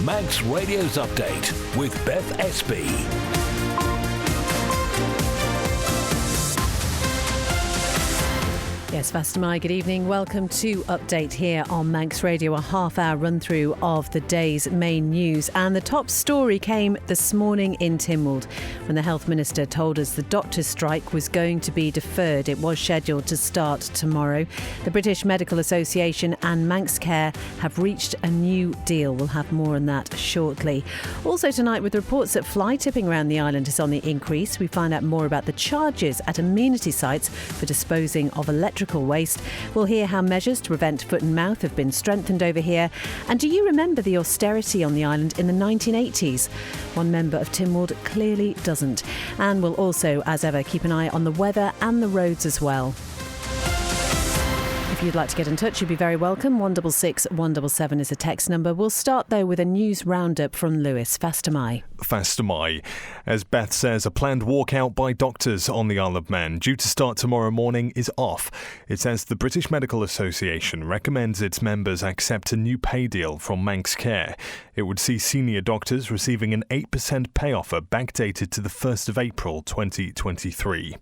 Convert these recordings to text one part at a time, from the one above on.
Manx Radio's Update with Beth Espy. Yes, Fastamai, good evening. Welcome to Update here on Manx Radio, a half-hour run-through of the day's main news. And the top story came this morning in Tynwald when the Health Minister told us the doctors' strike was going to be deferred. It was scheduled to start tomorrow. The British Medical Association and Manx Care have reached a new deal. We'll have more on that shortly. Also tonight, with reports that fly tipping around the island is on the increase, we find out more about the charges at amenity sites for disposing of electrical waste. We'll hear how measures to prevent foot and mouth have been strengthened over here. And do you remember the austerity on the island in the 1980s? One member of Tynwald clearly doesn't. And we'll also, as ever, keep an eye on the weather and the roads as well. If you'd like to get in touch, you'd be very welcome. 166 177 is a text number. We'll start, though, with a news roundup from Lewis. Fastamai. As Beth says, a planned walkout by doctors on the Isle of Man, due to start tomorrow morning, is off. It says the British Medical Association recommends its members accept a new pay deal from Manx Care. It would see senior doctors receiving an 8% pay offer backdated to the 1st of April 2023.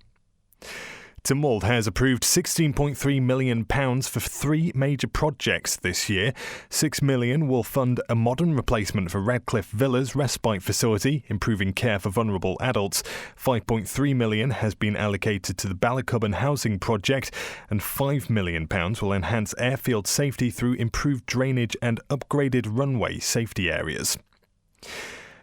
Tynwald has approved £16.3 million for 3 major projects this year. £6 million will fund a modern replacement for Redcliffe Villa's respite facility, improving care for vulnerable adults. £5.3 million has been allocated to the Ballacubban housing project, and £5 million will enhance airfield safety through improved drainage and upgraded runway safety areas.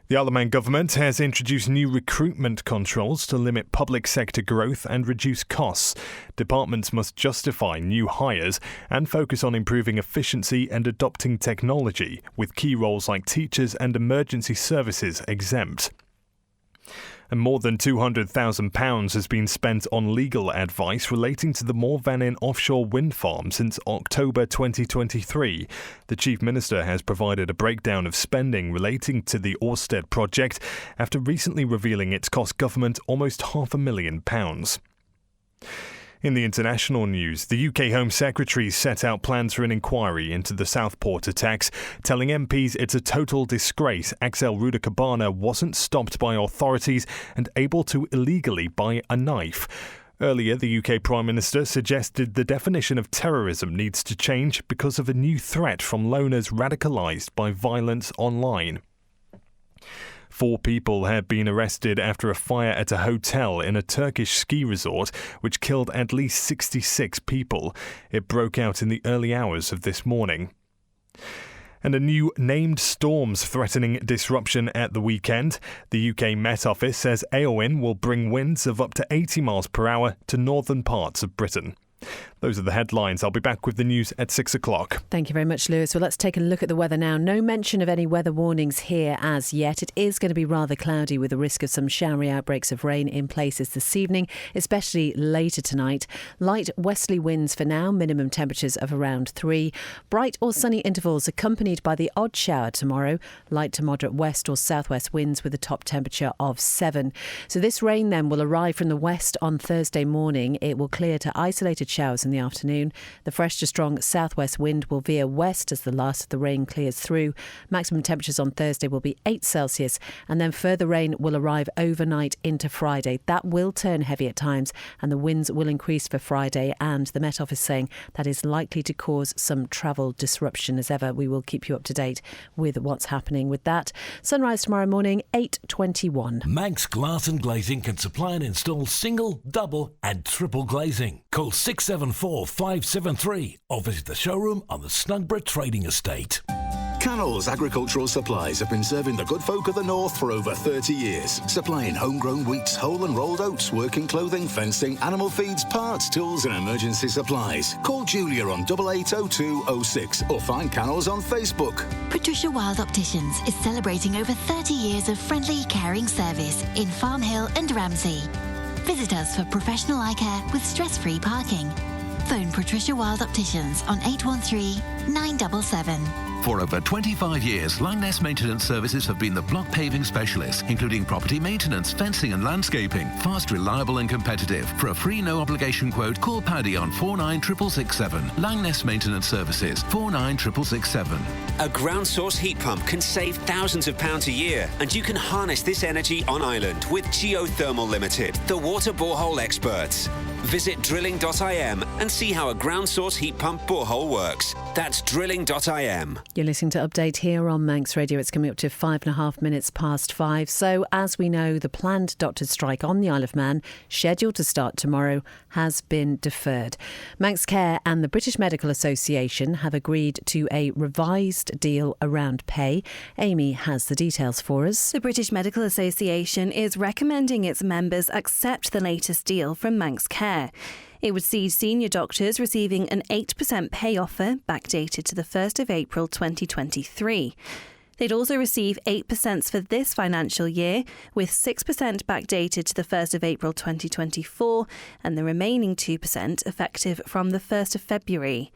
The Isle of Man government has introduced new recruitment controls to limit public sector growth and reduce costs. Departments must justify new hires and focus on improving efficiency and adopting technology, with key roles like teachers and emergency services exempt. And more than £200,000 has been spent on legal advice relating to the Morvannin offshore wind farm since October 2023. The Chief Minister has provided a breakdown of spending relating to the Orsted project after recently revealing it's cost government almost £500,000. In the international news, the UK Home Secretary set out plans for an inquiry into the Southport attacks, telling MPs it's a total disgrace Axel Ruda-Cabana wasn't stopped by authorities and able to illegally buy a knife. Earlier, the UK Prime Minister suggested the definition of terrorism needs to change because of a new threat from loners radicalised by violence online. 4 people have been arrested after a fire at a hotel in a Turkish ski resort, which killed at least 66 people. It broke out in the early hours of this morning. And a new named storms threatening disruption at the weekend. The UK Met Office says Eowyn will bring winds of up to 80 miles per hour to northern parts of Britain. Those are the headlines. I'll be back with the news at 6 o'clock. Thank you very much, Lewis. Well, let's take a look at the weather now. No mention of any weather warnings here as yet. It is going to be rather cloudy with the risk of some showery outbreaks of rain in places this evening, especially later tonight. Light westerly winds for now, minimum temperatures of around 3. Bright or sunny intervals accompanied by the odd shower tomorrow. Light to moderate west or southwest winds with a top temperature of 7. So this rain then will arrive from the west on Thursday morning. It will clear to isolated showers in the afternoon. The fresh to strong southwest wind will veer west as the last of the rain clears through. Maximum temperatures on Thursday will be 8 Celsius, and then further rain will arrive overnight into Friday. That will turn heavy at times, and the winds will increase for Friday, and the Met Office saying that is likely to cause some travel disruption. As ever, we will keep you up to date with what's happening with that. Sunrise tomorrow morning, 8:21. Manx Glass and Glazing can supply and install single, double and triple glazing. Call 674 573 or visit the showroom on the Snugborough Trading Estate. Cannell's Agricultural Supplies have been serving the good folk of the north for over 30 years, supplying homegrown wheats, whole and rolled oats, working clothing, fencing, animal feeds, parts, tools and emergency supplies. Call Julia on 880206 or find Cannell's on Facebook. Patricia Wild Opticians is celebrating over 30 years of friendly, caring service in Farm Hill and Ramsey. Visit us for professional eye care with stress-free parking. Phone Patricia Wild Opticians on 813 977. For over 25 years, Langness Maintenance Services have been the block paving specialists, including property maintenance, fencing and landscaping. Fast, reliable and competitive. For a free no-obligation quote, call Paddy on 49667. Langness Maintenance Services, 49667. A ground source heat pump can save thousands of pounds a year, and you can harness this energy on island with Geothermal Limited, the water borehole experts. Visit drilling.im and see how a ground source heat pump borehole works. That's drilling.im. You're listening to Update here on Manx Radio. It's coming up to 5.5 minutes past 5. So, as we know, the planned doctors' strike on the Isle of Man, scheduled to start tomorrow, has been deferred. Manx Care and the British Medical Association have agreed to a revised deal around pay. Amy has the details for us. The British Medical Association is recommending its members accept the latest deal from Manx Care. It would see senior doctors receiving an 8% pay offer backdated to the 1st of April 2023. They'd also receive 8% for this financial year, with 6% backdated to the 1st of April 2024 and the remaining 2% effective from the 1st of February.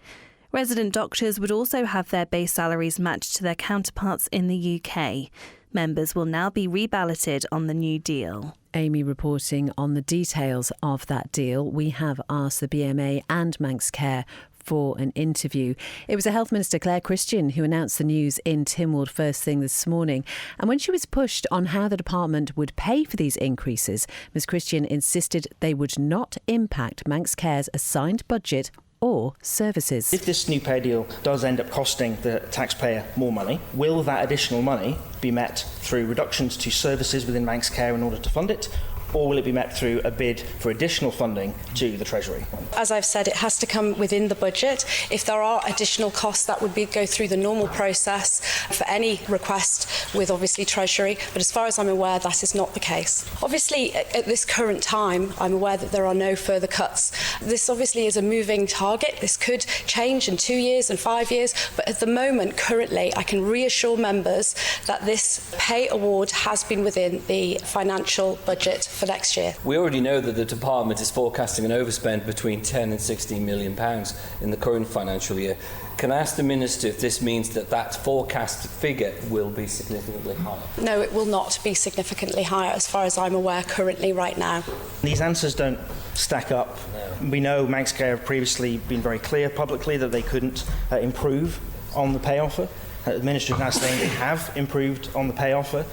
Resident doctors would also have their base salaries matched to their counterparts in the UK. Members will now be reballoted on the new deal. Amy reporting on the details of that deal. We have asked the BMA and Manx Care for an interview. It was a Health Minister, Claire Christian, who announced the news in Tynwald first thing this morning. And when she was pushed on how the department would pay for these increases, Ms Christian insisted they would not impact Manx Care's assigned budget or services. If this new pay deal does end up costing the taxpayer more money, will that additional money be met through reductions to services within Manx Care in order to fund it? Or will it be met through a bid for additional funding to the Treasury? As I've said, it has to come within the budget. If there are additional costs, that would go through the normal process for any request with obviously Treasury. But as far as I'm aware, that is not the case. Obviously, at this current time, I'm aware that there are no further cuts. This obviously is a moving target. This could change in 2 years and 5 years. But at the moment, currently, I can reassure members that this pay award has been within the financial budget for next year. We already know that the department is forecasting an overspend between 10 and 16 million pounds in the current financial year. Can I ask the Minister if this means that that forecast figure will be significantly higher? No, it will not be significantly higher as far as I'm aware currently right now. These answers don't stack up. No. We know Manx Care have previously been very clear publicly that they couldn't improve on the pay offer. The Minister is now saying they have improved on the pay offer.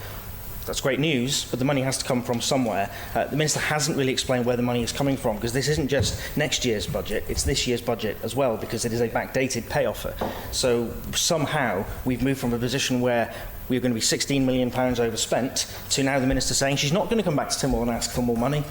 That's great news, but the money has to come from somewhere. The Minister hasn't really explained where the money is coming from, because this isn't just next year's budget, it's this year's budget as well, because it is a backdated pay offer. So somehow we've moved from a position where we're going to be £16 million overspent to now the Minister saying she's not going to come back to Tynwald and ask for more money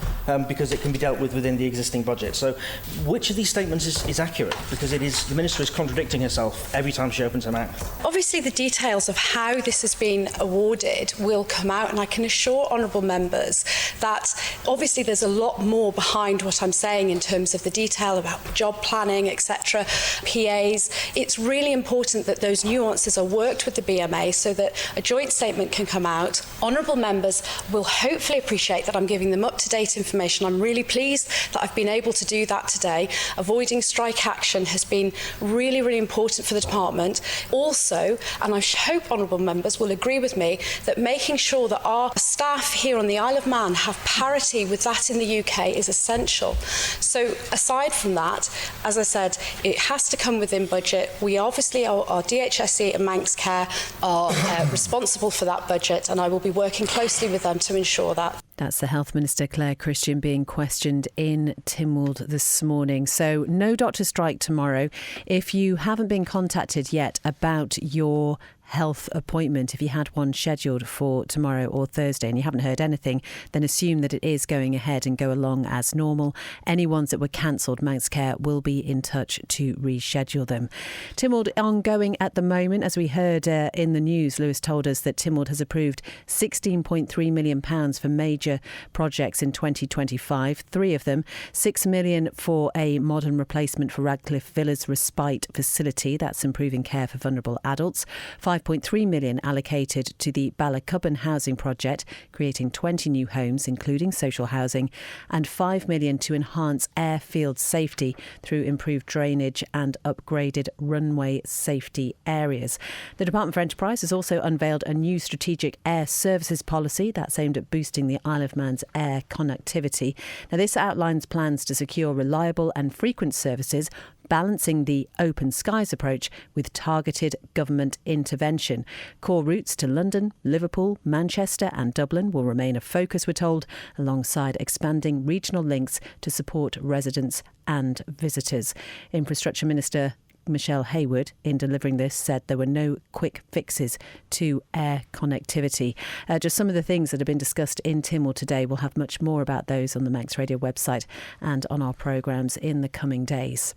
because it can be dealt with within the existing budget. So which of these statements is accurate? Because the Minister is contradicting herself every time she opens her mouth. Obviously the details of how this has been awarded will come out, and I can assure honourable members that obviously there's a lot more behind what I'm saying in terms of the detail about job planning, etc., PAs. It's really important that those nuances are worked with the BMA so that a joint statement can come out. Honourable members will hopefully appreciate that I'm giving them up-to-date information. I'm really pleased that I've been able to do that today. Avoiding strike action has been really, really important for the department. Also, and I hope honourable members will agree with me, that making sure that our staff here on the Isle of Man have parity with that in the UK is essential. So aside from that, as I said, it has to come within budget. We obviously, our DHSC and Manx Care are responsible for that budget, and I will be working closely with them to ensure that. That's the Health Minister, Claire Christian, being questioned in Tynwald this morning. So no doctor strike tomorrow. If you haven't been contacted yet about your health appointment, if you had one scheduled for tomorrow or Thursday and you haven't heard anything, then assume that it is going ahead and go along as normal. Any ones that were cancelled, Manx Care will be in touch to reschedule them. Tynwald ongoing at the moment. As we heard in the news, Lewis told us that Tynwald has approved £16.3 million for major projects in 2025. 3 of them, £6 million for a modern replacement for Radcliffe Villa's respite facility. That's improving care for vulnerable adults. £5 5.3 million allocated to the Ballacubban housing project, creating 20 new homes, including social housing, and 5 million to enhance airfield safety through improved drainage and upgraded runway safety areas. The Department for Enterprise has also unveiled a new strategic air services policy that's aimed at boosting the Isle of Man's air connectivity. Now, this outlines plans to secure reliable and frequent services, balancing the open skies approach with targeted government intervention. Core routes to London, Liverpool, Manchester and Dublin will remain a focus, we're told, alongside expanding regional links to support residents and visitors. Infrastructure Minister Michelle Hayward, in delivering this, said there were no quick fixes to air connectivity. Just some of the things that have been discussed in Tynwald today. We'll have much more about those on the Manx Radio website and on our programmes in the coming days.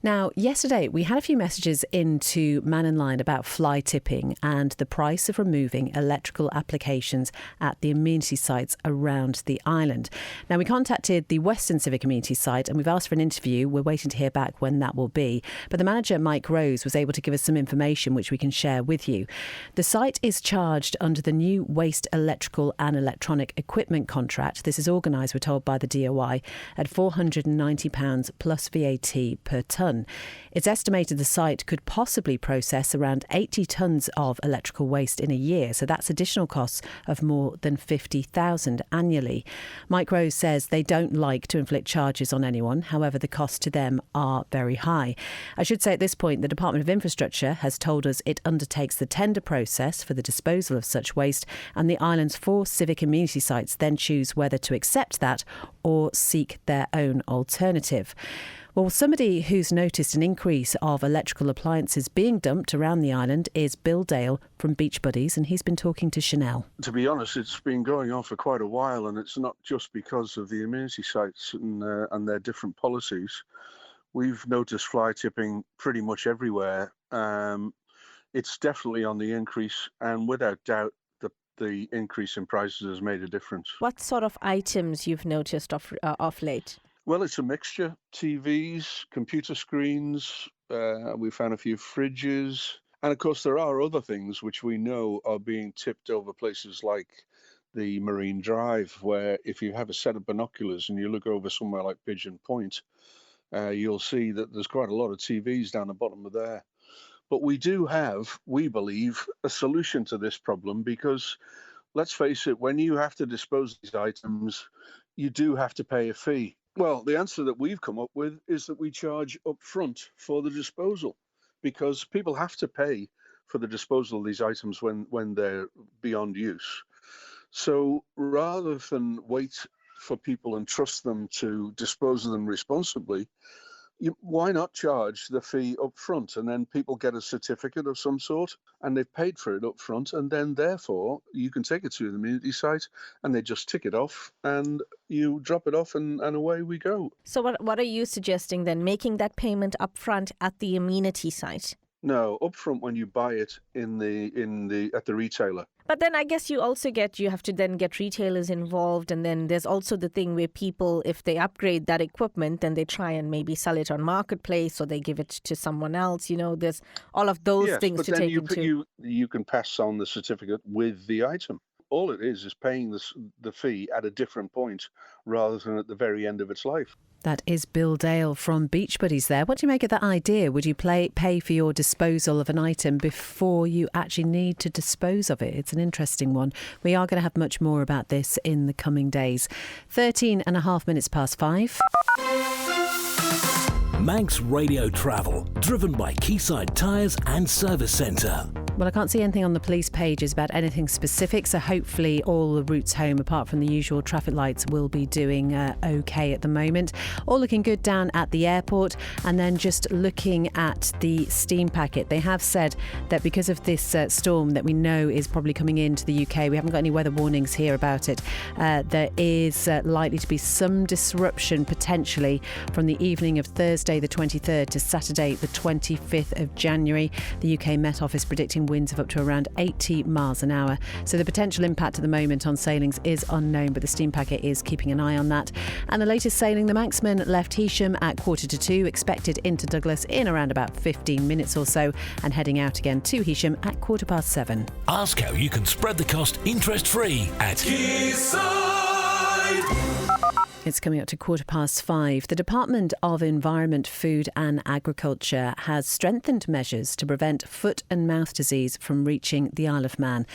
Now, yesterday we had a few messages into Man in Line about fly tipping and the price of removing electrical applications at the amenity sites around the island. Now, we contacted the Western Civic Amenity site and we've asked for an interview. We're waiting to hear back when that will be. But the manager, Mike Rose, was able to give us some information which we can share with you. The site is charged under the new Waste Electrical and Electronic Equipment contract. This is organised, we're told, by the DOI at £490 plus VAT per tonne. It's estimated the site could possibly process around 80 tonnes of electrical waste in a year, so that's additional costs of more than $50,000 annually. Mike Rose says they don't like to inflict charges on anyone, however the costs to them are very high. I should say at this point the Department of Infrastructure has told us it undertakes the tender process for the disposal of such waste, and the island's 4 civic amenity sites then choose whether to accept that or seek their own alternative. Well, somebody who's noticed an increase of electrical appliances being dumped around the island is Bill Dale from Beach Buddies, and he's been talking to Chanel. To be honest, it's been going on for quite a while, and it's not just because of the amenity sites and their different policies. We've noticed fly tipping pretty much everywhere. It's definitely on the increase, and without doubt, the increase in prices has made a difference. What sort of items you've noticed of late? Well, it's a mixture. TVs, computer screens, we found a few fridges. And of course, there are other things which we know are being tipped over places like the Marine Drive, where if you have a set of binoculars and you look over somewhere like Pigeon Point, you'll see that there's quite a lot of TVs down the bottom of there. But we do have, we believe, a solution to this problem because, let's face it, when you have to dispose of these items, you do have to pay a fee. Well, the answer that we've come up with is that we charge up front for the disposal because people have to pay for the disposal of these items when they're beyond use. So rather than wait for people and trust them to dispose of them responsibly, why not charge the fee up front, and then people get a certificate of some sort and they've paid for it up front, and then therefore you can take it to the amenity site and they just tick it off and you drop it off and away we go. So what are you suggesting then, making that payment up front at the amenity site? No, up front when you buy it at the retailer. But then I guess you have to then get retailers involved, and then there's also the thing where people, if they upgrade that equipment, then they try and maybe sell it on Marketplace or they give it to someone else. There's all of those things to take into. You can pass on the certificate with the item. All it is paying the fee at a different point rather than at the very end of its life. That is Bill Dale from Beach Buddies there. What do you make of that idea? Would you pay for your disposal of an item before you actually need to dispose of it? It's an interesting one. We are going to have much more about this in the coming days. 13 and a half minutes past 5. Manx Radio Travel, driven by Quayside Tyres and Service Centre. Well, I can't see anything on the police pages about anything specific, so hopefully all the routes home, apart from the usual traffic lights, will be doing OK at the moment. All looking good down at the airport. And then just looking at the steam packet, they have said that because of this storm that we know is probably coming into the UK, we haven't got any weather warnings here about it, there is likely to be some disruption potentially from the evening of Thursday the 23rd to Saturday the 25th of January. The UK Met Office predicting winds of up to around 80 miles an hour. So the potential impact at the moment on sailings is unknown, but the steam packet is keeping an eye on that. And the latest sailing, the Manxman left Heysham at 1:45, expected into Douglas in around about 15 minutes or so, and heading out again to Heysham at 7:15. Ask how you can spread the cost interest-free at It's coming up to 5:15. The Department of Environment, Food and Agriculture has strengthened measures to prevent foot and mouth disease from reaching the Isle of Man.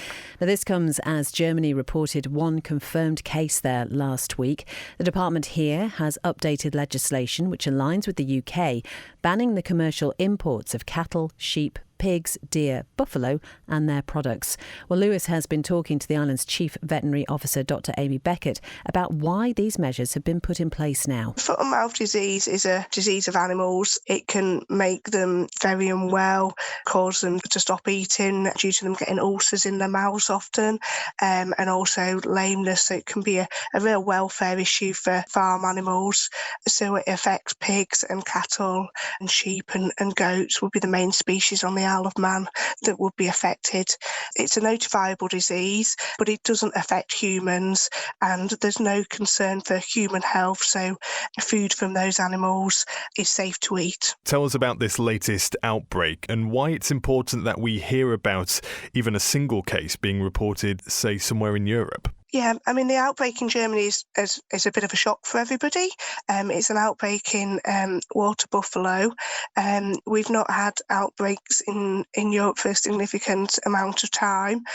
Now, this comes as Germany reported one confirmed case there last week. The department here has updated legislation which aligns with the UK, banning the commercial imports of cattle, sheep, pigs, deer, buffalo and their products. Well, Lewis has been talking to the island's Chief Veterinary Officer, Dr Amy Beckett, about why these measures have been put in place now. Foot and mouth disease is a disease of animals. It can make them very unwell, cause them to stop eating due to them getting ulcers in their mouths often, and also lameness. So it can be a real welfare issue for farm animals. So it affects pigs and cattle and sheep and goats would be the main species on the Isle of Man that would be affected. It's a notifiable disease, but it doesn't affect humans and there's no concern for human health, so food from those animals is safe to eat. Tell us about this latest outbreak and why it's important that we hear about even a single case being reported, say, somewhere in Europe. Yeah, I mean, the outbreak in Germany is a bit of a shock for everybody. It's an outbreak in water buffalo. We've not had outbreaks in Europe for a significant amount of time.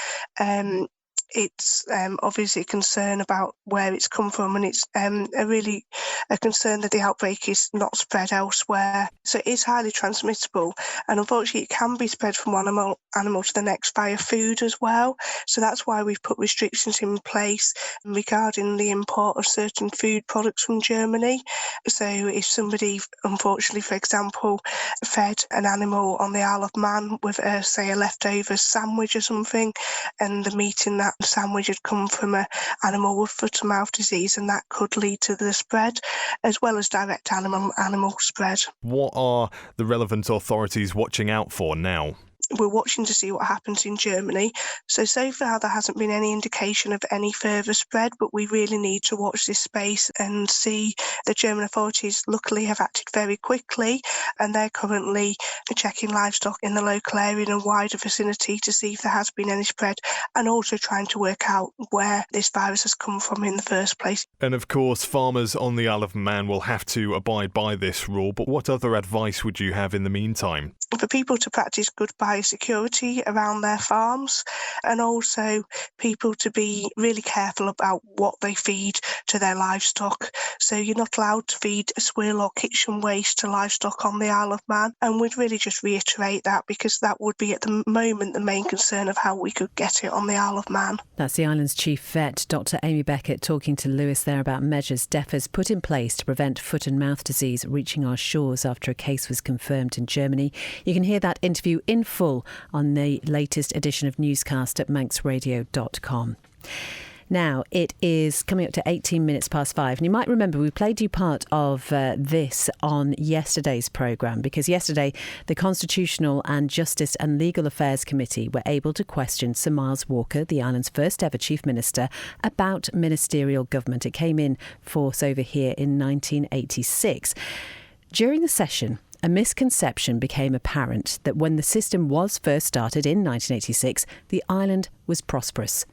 It's obviously a concern about where it's come from, and it's a concern that the outbreak is not spread elsewhere. So it is highly transmissible, and unfortunately it can be spread from one animal to the next via food as well. So that's why we've put restrictions in place regarding the import of certain food products from Germany. So if somebody, unfortunately, for example, fed an animal on the Isle of Man with, say, a leftover sandwich or something, and the meat in that sandwich had come from an animal with foot and mouth disease, and that could lead to the spread as well as direct animal spread. What are the relevant authorities watching out for now? We're watching to see what happens in Germany. So far there hasn't been any indication of any further spread, but we really need to watch this space and see. The German authorities luckily have acted very quickly, and they're currently checking livestock in the local area and a wider vicinity to see if there has been any spread, and also trying to work out where this virus has come from in the first place. And of course, farmers on the Isle of Man will have to abide by this rule, but what other advice would you have in the meantime? For people to practice good biosecurity around their farms, and also people to be really careful about what they feed to their livestock. So you're not allowed to feed swill or kitchen waste to livestock on the Isle of Man, and we'd really just reiterate that because that would be at the moment the main concern of how we could get it on the Isle of Man. That's the island's chief vet, Dr Amy Beckett, talking to Lewis there about measures DEF has put in place to prevent foot and mouth disease reaching our shores after a case was confirmed in Germany. You can hear that interview in full on the latest edition of Newscast at manxradio.com. Now, it is coming up to 18 minutes past 5. And you might remember we played you part of this on yesterday's programme, because yesterday the Constitutional and Justice and Legal Affairs Committee were able to question Sir Miles Walker, the island's first ever Chief Minister, about ministerial government. It came in force over here in 1986. During the session, a misconception became apparent that when the system was first started in 1986, the island was prosperous.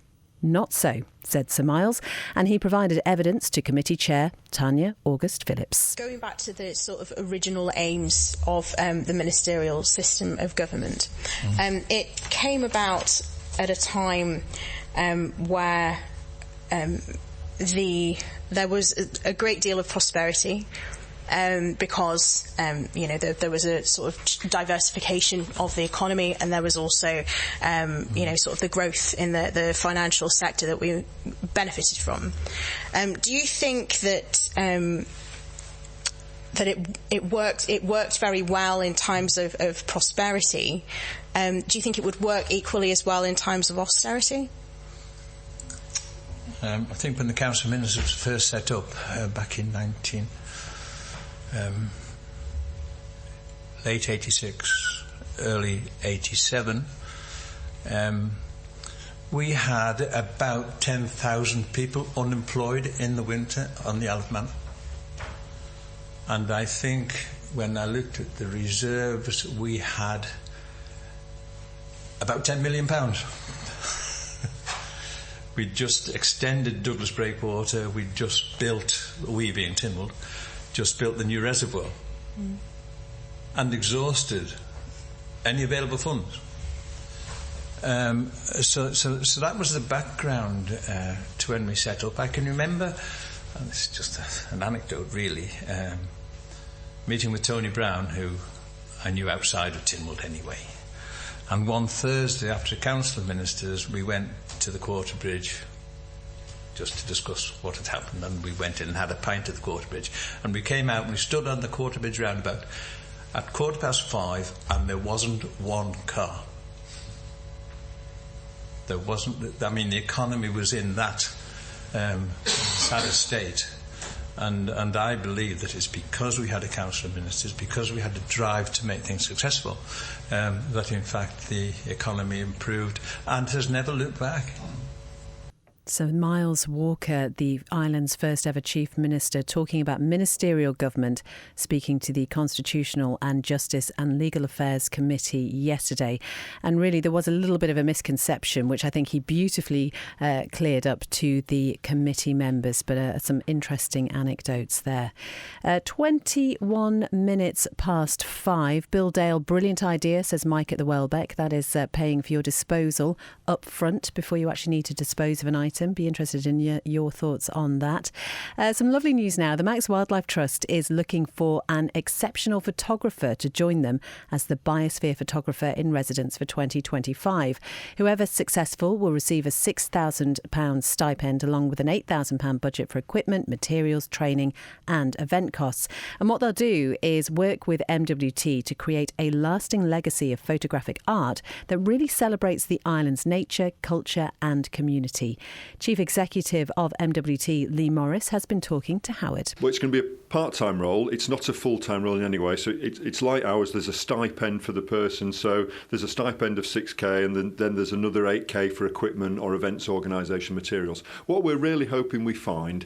Not so, said Sir Miles, and he provided evidence to committee chair Tanya August Phillips. Going back to the sort of original aims of the ministerial system of government, it came about at a time where there was a great deal of prosperity. Because there was a sort of diversification of the economy, and there was also sort of the growth in the financial sector that we benefited from. Do you think that it worked very well in times of prosperity? Do you think it would work equally as well in times of austerity? I think when the Council of Ministers was first set up back in late 86, early 87, we had about 10,000 people unemployed in the winter on the Isle of Man. And I think when I looked at the reserves, we had about £10 million. We'd just extended Douglas Breakwater, we'd just built, we being Tynwald, just built the new reservoir and exhausted any available funds. So that was the background to when we set up. I can remember, and this is just an anecdote really, meeting with Tony Brown, who I knew outside of Tynwald anyway. And one Thursday after a council of ministers, we went to the Quarter Bridge just to discuss what had happened, and we went in and had a pint at the Quarter Bridge. And we came out and we stood on the Quarter Bridge roundabout at 5:15, and there wasn't one car. There wasn't, I mean, the economy was in that sad a state. And I believe that it's because we had a council of ministers, because we had a drive to make things successful, that in fact the economy improved and has never looked back. So Miles Walker, the island's first ever Chief Minister, talking about ministerial government, speaking to the Constitutional and Justice and Legal Affairs Committee yesterday. And really there was a little bit of a misconception, which I think he beautifully cleared up to the committee members, but some interesting anecdotes there. 21 minutes past 5. Bill Dale, brilliant idea, says Mike at the Welbeck. That is paying for your disposal up front before you actually need to dispose of an item. Be interested in your thoughts on that. Some lovely news now. The Manx Wildlife Trust is looking for an exceptional photographer to join them as the Biosphere Photographer in Residence for 2025. Whoever's successful will receive a £6,000 stipend along with an £8,000 budget for equipment, materials, training and event costs. And what they'll do is work with MWT to create a lasting legacy of photographic art that really celebrates the island's nature, culture and community. Chief Executive of MWT, Lee Morris, has been talking to Howard. Well, it's going to be a part-time role. It's not a full-time role in any way. So it's like ours. There's a stipend for the person. So there's a stipend of 6k and then there's another 8k for equipment or events organisation materials. What we're really hoping we find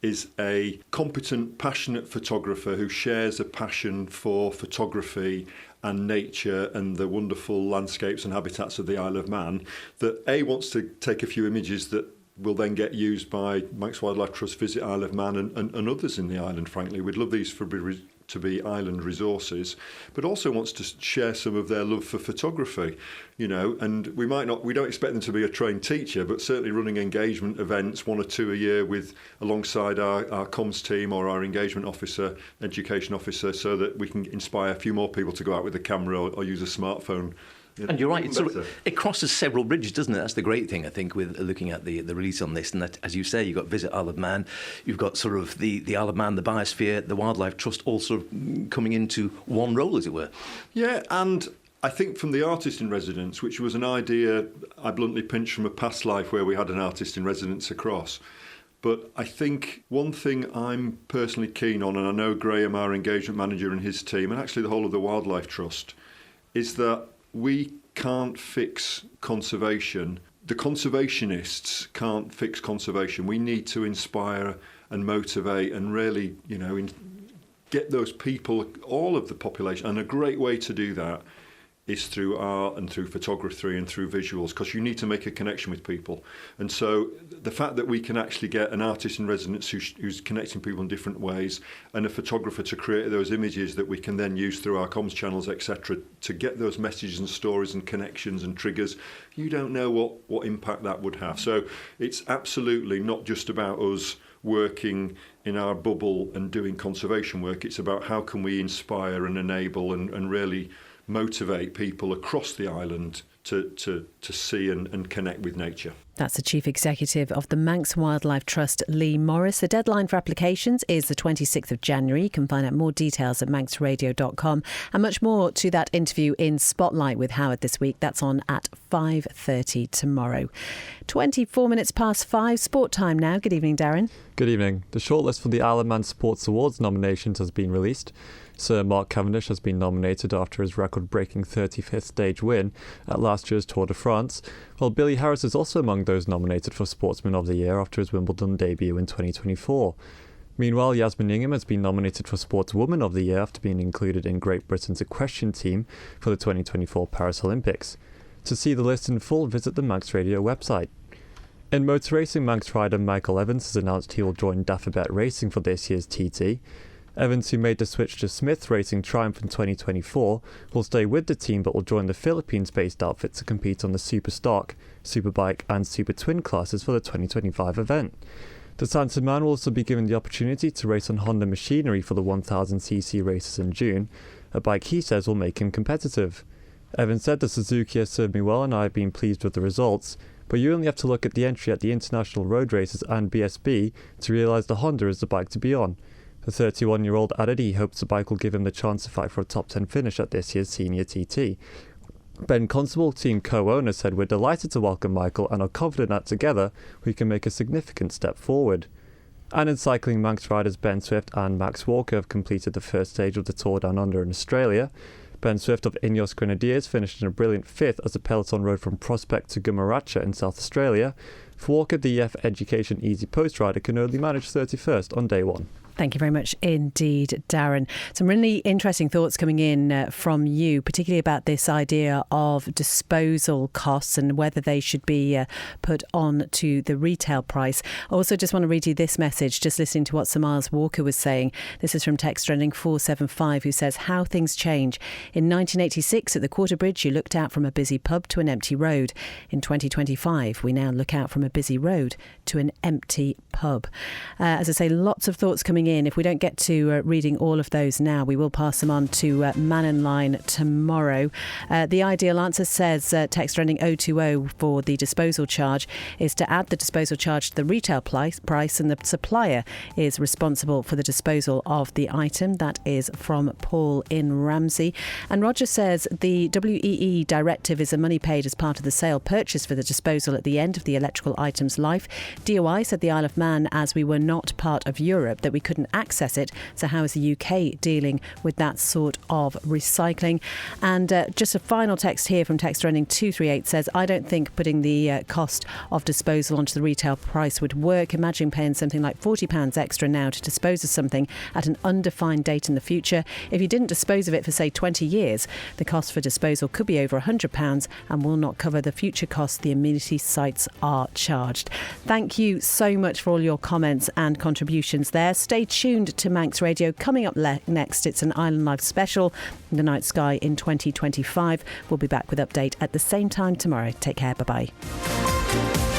is a competent, passionate photographer who shares a passion for photography and nature and the wonderful landscapes and habitats of the Isle of Man, that wants to take a few images that will then get used by Manx Wildlife Trust, Visit Isle of Man and others in the island, frankly. We'd love these to be island resources, but also wants to share some of their love for photography, and we don't expect them to be a trained teacher, but certainly running engagement events, 1 or 2 a year alongside our comms team or our engagement officer, education officer, so that we can inspire a few more people to go out with a camera or use a smartphone. And you're right, it crosses several bridges, doesn't it? That's the great thing, I think, with looking at the release on this. And that, as you say, you've got Visit Isle of Man, you've got sort of the Isle of Man, the Biosphere, the Wildlife Trust, all sort of coming into one role, as it were. Yeah, and I think from the Artist in Residence, which was an idea I bluntly pinched from a past life where we had an Artist in Residence across. But I think one thing I'm personally keen on, and I know Graham, our engagement manager, and his team, and actually the whole of the Wildlife Trust, is that we can't fix conservation. The conservationists can't fix conservation. We need to inspire and motivate and really, get those people, all of the population. And a great way to do that is through art and through photography and through visuals, because you need to make a connection with people. And so the fact that we can actually get an artist in residence who's connecting people in different ways, and a photographer to create those images that we can then use through our comms channels, etc., to get those messages and stories and connections and triggers, you don't know what impact that would have. So it's absolutely not just about us working in our bubble and doing conservation work. It's about how can we inspire and enable and really motivate people across the island to see and connect with nature. That's the Chief Executive of the Manx Wildlife Trust, Lee Morris. The deadline for applications is the 26th of January. You can find out more details at manxradio.com, and much more to that interview in Spotlight with Howard this week. That's on at 5:30 tomorrow. 24 minutes past 5, sport time now. Good evening, Darren. Good evening. The shortlist for the Isle of Man Sports Awards nominations has been released. Sir Mark Cavendish has been nominated after his record-breaking 35th stage win at last year's Tour de France, while Billy Harris is also among those nominated for Sportsman of the Year after his Wimbledon debut in 2024. Meanwhile, Yasmin Ingham has been nominated for Sportswoman of the Year after being included in Great Britain's equestrian team for the 2024 Paris Olympics. To see the list in full, visit the Manx Radio website. In motor racing, Manx rider Michael Evans has announced he will join Deferred Racing for this year's TT. Evans, who made the switch to Smith Racing Triumph in 2024, will stay with the team but will join the Philippines-based outfit to compete on the Super Stock, Superbike and Super Twin classes for the 2025 event. The Santa Man will also be given the opportunity to race on Honda machinery for the 1000cc races in June, a bike he says will make him competitive. Evans said, "The Suzuki has served me well and I have been pleased with the results, but you only have to look at the entry at the International Road Races and BSB to realise the Honda is the bike to be on." The 31-year-old added he hopes the bike will give him the chance to fight for a top 10 finish at this year's Senior TT. Ben Constable, team co-owner, said, "We're delighted to welcome Michael and are confident that together we can make a significant step forward." And in cycling, Manx riders Ben Swift and Max Walker have completed the first stage of the Tour Down Under in Australia. Ben Swift of Ineos Grenadiers finished in a brilliant 5th as the peloton rode from Prospect to Gummaracha in South Australia. For Walker, the EF Education Easy Post rider can only manage 31st on day one. Thank you very much indeed, Darren. Some really interesting thoughts coming in from you, particularly about this idea of disposal costs and whether they should be put on to the retail price. I also just want to read you this message, just listening to what Sir Miles Walker was saying. This is from text ending 475, who says, "How things change. In 1986 at the Quarter Bridge, you looked out from a busy pub to an empty road. In 2025, we now look out from a busy road to an empty pub." As I say, lots of thoughts coming in. If we don't get to reading all of those now, we will pass them on to Mannin Line tomorrow. The ideal answer says, text ending 020 for the disposal charge, is to add the disposal charge to the retail price, and the supplier is responsible for the disposal of the item. That is from Paul in Ramsey. And Roger says the WEE directive is the money paid as part of the sale purchase for the disposal at the end of the electrical item's life. DOI said the Isle of Man, as we were not part of Europe, that we couldn't access it. So how is the UK dealing with that sort of recycling? And just a final text here from text ending 238 says, "I don't think putting the cost of disposal onto the retail price would work. Imagine paying something like £40 extra now to dispose of something at an undefined date in the future. If you didn't dispose of it for, say, 20 years, the cost for disposal could be over £100 and will not cover the future costs the amenity sites are charged." Thank you so much for all your comments and contributions there. Stay tuned to Manx Radio. Coming up next, it's an Island Life special, The Night Sky in 2025. We'll be back with update at the same time tomorrow. Take care. Bye-bye.